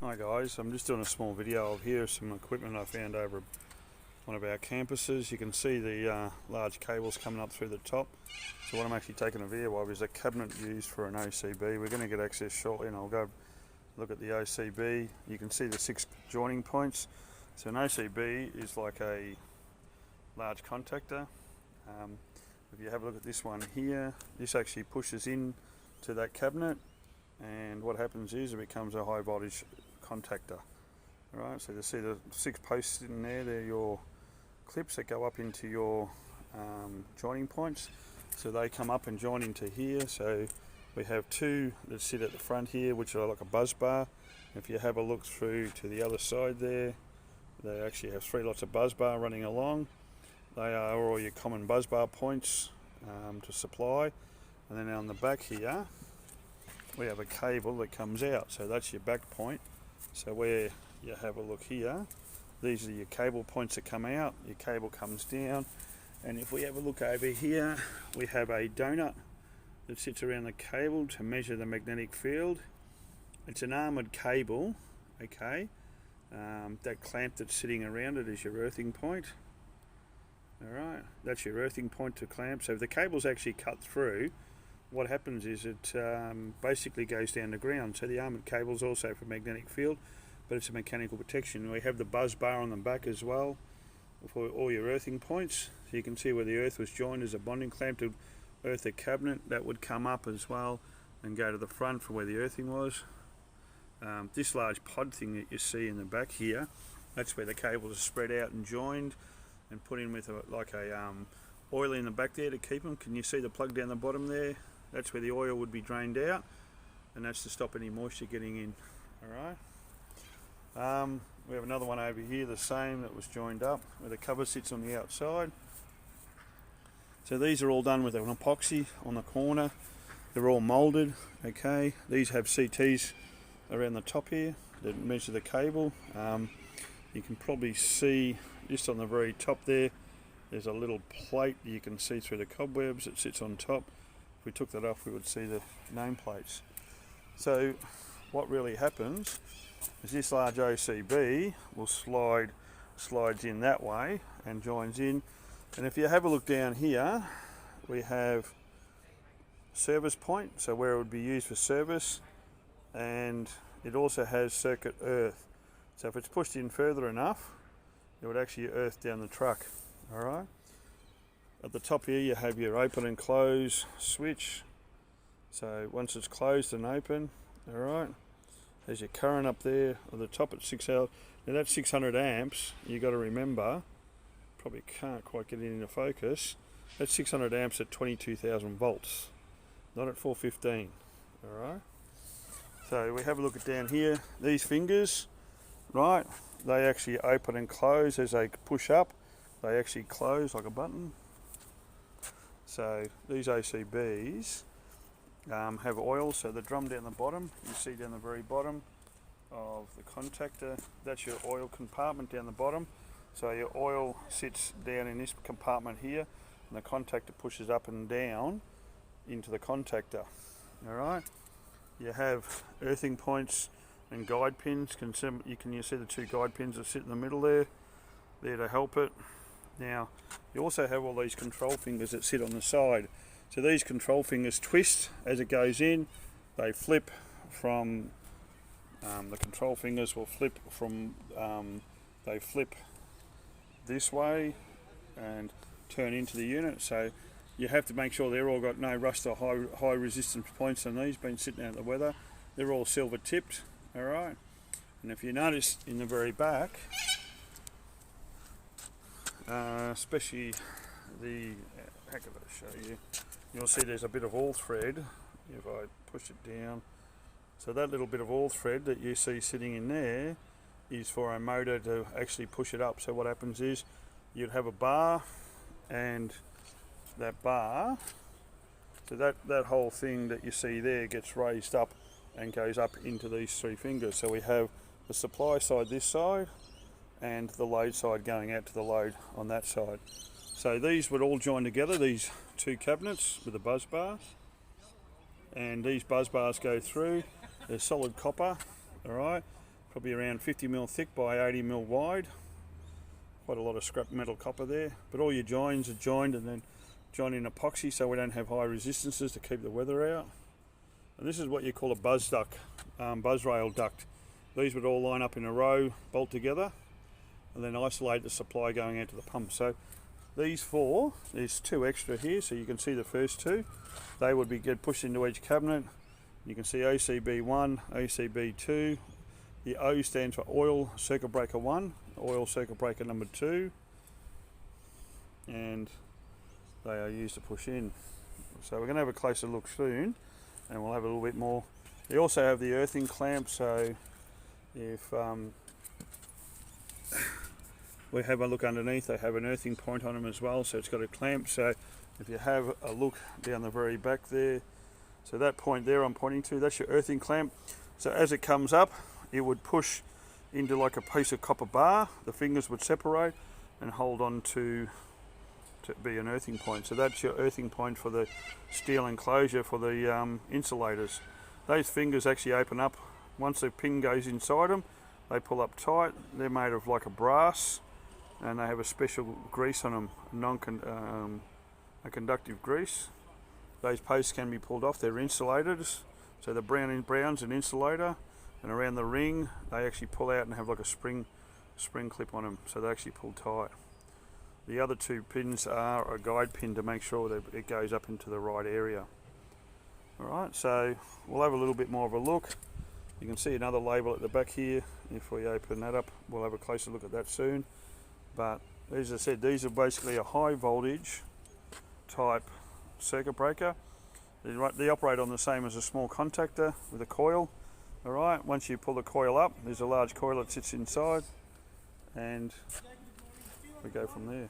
Hi guys, I'm just doing a small video of here some equipment I found over one of our campuses. You can see the large cables coming up through the top. So what I'm actually taking a video of is a cabinet used for an OCB. We're going to get access shortly and I'll go look at the OCB. You can see the 6 joining points. So an OCB is like a large contactor. If you have a look at this one here, this actually pushes in to that cabinet, and what happens is it becomes a high voltage contactor. Alright, so you see the 6 posts in there, they're your clips that go up into your joining points. So they come up and join into here. So we have 2 that sit at the front here, which are like a buzz bar. If you have a look through to the other side there, they actually have 3 lots of buzz bar running along. They are all your common buzz bar points to supply. And then on the back here, we have a cable that comes out, so that's your back point. So where you have a look here, these are your cable points that come out, your cable comes down, and if we have a look over here, we have a donut that sits around the cable to measure the magnetic field. It's an armoured cable, okay. That clamp that's sitting around it is your earthing point. Alright, that's your earthing point to clamp. So if the cable's actually cut through, what happens is it basically goes down the ground. So the armoured cable is also for magnetic field, but it's a mechanical protection. We have the buzz bar on the back as well for all your earthing points. So you can see where the earth was joined as a bonding clamp to earth the cabinet. That would come up as well and go to the front for where the earthing was. This large pod thing that you see in the back here, that's where the cables are spread out and joined and put in with a oil in the back there to keep them. Can you see the plug down the bottom there? That's where the oil would be drained out, and that's to stop any moisture getting in. Alright. We have another one over here, the same, that was joined up, where the cover sits on the outside. So these are all done with an epoxy on the corner. They're all moulded, okay. These have CTs around the top here that measure the cable. You can probably see just on the very top there, there's a little plate you can see through the cobwebs that sits on top. If we took that off, we would see the nameplates. So what really happens is this large OCB will slides in that way and joins in. And if you have a look down here, we have service point, so where it would be used for service, and it also has circuit earth. So if it's pushed in further enough, it would actually earth down the truck. Alright. At the top here you have your open and close switch. So once it's closed and open, alright, there's your current up there at the top at 6 hours. Now that's 600 amps, you got to remember, probably can't quite get it into focus, that's 600 amps at 22,000 volts, not at 415. Alright. So we have a look at down here, these fingers, right, they actually open and close as they push up. They actually close like a button. So these OCBs have oil, so the drum down the bottom, you see down the very bottom of the contactor, that's your oil compartment down the bottom. So your oil sits down in this compartment here, and the contactor pushes up and down into the contactor. Alright, you have earthing points and guide pins. You see the 2 guide pins that sit in the middle there to help it. Now you also have all these control fingers that sit on the side. So these control fingers twist as it goes in. They flip from the control fingers will flip from they flip this way and turn into the unit. So you have to make sure they're all got no rust or high resistance points on these. Been sitting out in the weather. They're all silver tipped. All right. And if you notice in the very back, especially the, how can I show you? You'll see there's a bit of all thread if I push it down. So that little bit of all thread that you see sitting in there is for a motor to actually push it up. So what happens is you'd have a bar, and that bar, so that whole thing that you see there gets raised up and goes up into these 3 fingers. So we have the supply side this side, and the load side going out to the load on that side. So these would all join together, these 2 cabinets with the buzz bars, and these buzz bars go through. They're solid copper, all right, probably around 50mm thick by 80mm wide. Quite a lot of scrap metal copper there, but all your joins are joined and then joined in epoxy so we don't have high resistances to keep the weather out. And this is what you call a buzz rail duct. These would all line up in a row, bolt together, and then isolate the supply going out to the pump. So these four, there's two extra here, so you can see the first two. They would get pushed into each cabinet. You can see OCB 1, OCB 2. The O stands for oil circuit breaker 1, oil circuit breaker number 2, and they are used to push in. So we're going to have a closer look soon, and we'll have a little bit more. They also have the earthing clamp, so if we have a look underneath, they have an earthing point on them as well, so it's got a clamp. So if you have a look down the very back there, so that point there I'm pointing to, that's your earthing clamp. So as it comes up, it would push into like a piece of copper bar. The fingers would separate and hold on to be an earthing point. So that's your earthing point for the steel enclosure for the insulators. Those fingers actually open up. Once the pin goes inside them, they pull up tight. They're made of like a brass, and they have a special grease on them, a conductive grease. Those posts can be pulled off. They're insulators, so the brown's an insulator, and around the ring they actually pull out and have like a spring clip on them, so they actually pull tight. The other two pins are a guide pin to make sure that it goes up into the right area. Alright, so we'll have a little bit more of a look. You can see another label at the back here. If we open that up, we'll have a closer look at that soon. But as I said, these are basically a high voltage type circuit breaker. They operate on the same as a small contactor with a coil. Alright, once you pull the coil up, there's a large coil that sits inside, and we go from there.